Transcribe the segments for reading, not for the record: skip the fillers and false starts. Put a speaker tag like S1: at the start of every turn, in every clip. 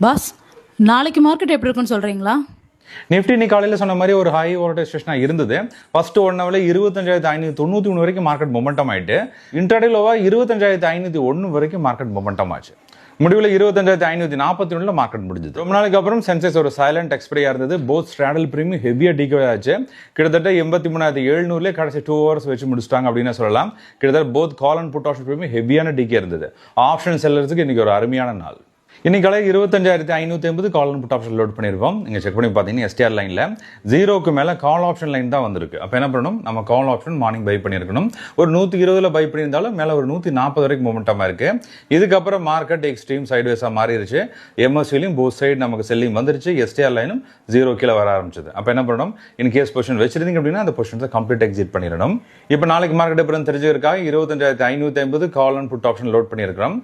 S1: Pass, நாளைக்கு market எப்படி இருக்குன்னு சொல்கிறீங்களா?
S2: நிஃப்டி இன்னைக்கு காலையில் சொன்ன மாதிரி ஒரு ஹை வோல்டேஜ் இருந்தது. ஃபர்ஸ்ட் 1 ஹவர்ல 25,593 வரைக்கும் மார்க்கெட் மொமெண்டம் ஆயிட்டு, இன்டர்டே லோவா 25,501 வரைக்கும் மார்க்கெட் மொமெண்டம் ஆச்சு. முடிவில் 25,541 மார்க்கெட் முடிஞ்சது. ரொம்ப நாளைக்கு அப்புறம் சென்செக்ஸ் ஒரு சைலண்ட் எக்ஸ்பைரியா இருந்தது. போத் ஸ்ட்ராடல் பிரீமியம் ஹெவியா டிகே ஆச்சு. கிட்டத்தட்ட 83,700 கடைசி 2 ஹவர்ஸ் வச்சு முடிச்சிட்டாங்க அப்படின்னு சொல்லலாம். கிட்டத்தட்ட both call and put option premium ஹெவியான டிகே இருந்தது. ஆப்ஷன் செல்லர்ஸுக்கு இன்னைக்கு ஒரு அருமையான நாள். இன்னைக்கு காலை 25,550 call and put option load பண்ணியிருக்கோம். நீங்கள் செக் பண்ணி பார்த்தீங்கன்னா எஸ்டிஆர் லைனில் 0க்கு மேலே கால் ஆப்ஷன் லைன் தான் வந்திருக்கு. அப்போ என்ன பண்ணணும், நம்ம கால் ஆப்ஷன் மார்னிங் பை பண்ணியிருக்கணும். ஒரு 120 பை பண்ணியிருந்தாலும் மேலே ஒரு 140 வரைக்கும் மொமெண்டமாக இருக்குது. இதுக்கப்புறம் மார்க்கெட் எக்ஸ்ட்ரீம் சைட்வேஸாக மாறிடுச்சு. எம்எஸ்சிலையும் போத் சைடு நமக்கு செல்லிங் வந்துருச்சு. எஸ்டிஆர் லைனும் 0 கீழே வர ஆரம்பிச்சது. அப்போ என்ன பண்ணணும், இன் கேஸ் பொசிஷன் வச்சிருந்தீங்க அப்படின்னா அந்த பொசிஷன்ஸை கம்ப்ளீட் எக்ஸிட் பண்ணிடணும். இப்போ நாளைக்கு மார்க்கெட் அப்புறம் தெரிஞ்சிருக்காங்க. 25,550 call and put option load பண்ணியிருக்கிறோம்.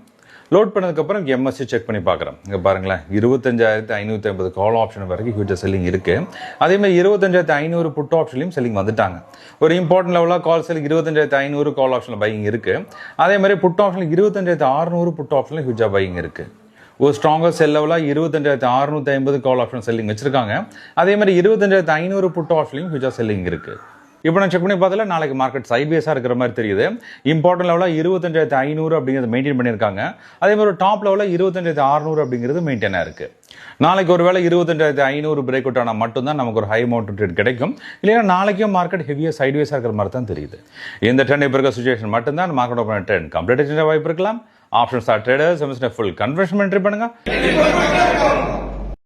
S2: லோட் பண்ணதுக்கப்புறம் எம்எஸ்சி செக் பண்ணி பார்க்குறோம். இங்கே பாருங்களேன், 25,550 கால் ஆப்ஷன் வரைக்கும் ஃபியூச்சர் செல்லிங் இருக்குது. அதேமாதிரி 25,500 புட் ஆப்ஷன்லையும் செல்லிங் வந்துட்டாங்க. ஒரு இம்பார்ட்டன்ட் லெவலாக கால் செல்லிங் 25,500 கால் ஆப்ஷனில் பையிங் இருக்குது. அதே மாதிரி புட் ஆப்ஷனில் 25,600 புட் ஆப்ஷனில் ஹியூஜாக பையிங் இருக்குது. ஒரு ஸ்ட்ராங்கர் செல் லெவலாக 25,650 கால் ஆப்ஷன் செல்லிங் வச்சிருக்காங்க. அதே மாதிரி 25,500 புட் ஆப்ஷன்லையும் ஹியூஜாக செல்லிங் இருக்குது. இப்போ நான் செக் பண்ணி பார்த்தல நாளைக்கு மார்க்கெட் சைட்வேஸாக இருக்கிற மாதிரி தெரியுது. இம்பார்ட்டன்ட் லெவலாக 25,500 அப்படிங்கிறது மெயின்டைன் பண்ணியிருக்காங்க. அதே மாதிரி ஒரு டாப் லெவலில் 25,600 அப்படிங்கிறது மெயின்டைனாக இருக்குது. நாளைக்கு ஒரு வேளை 25,500 பிரேக் அவுட் ஆனால் மட்டும்தான் நமக்கு ஒரு ஹை அமௌண்ட் ட்ரேட் கிடைக்கும். இல்லைன்னா நாளைக்கும் மார்க்கெட் ஹெவியாக சைட்வேஸாக இருக்கிற மாதிரி தான் தெரியுது. இந்த ட்ரெண்ட் இப்போ இருக்க சுச்சுவேஷன் மட்டும்தான் மார்க்கெட் ஓப்பன் ட்ரெண்ட் கம்ப்ளீட் வாய்ப்பு இருக்கலாம். Options are traders full conversion entry பண்ணுங்க.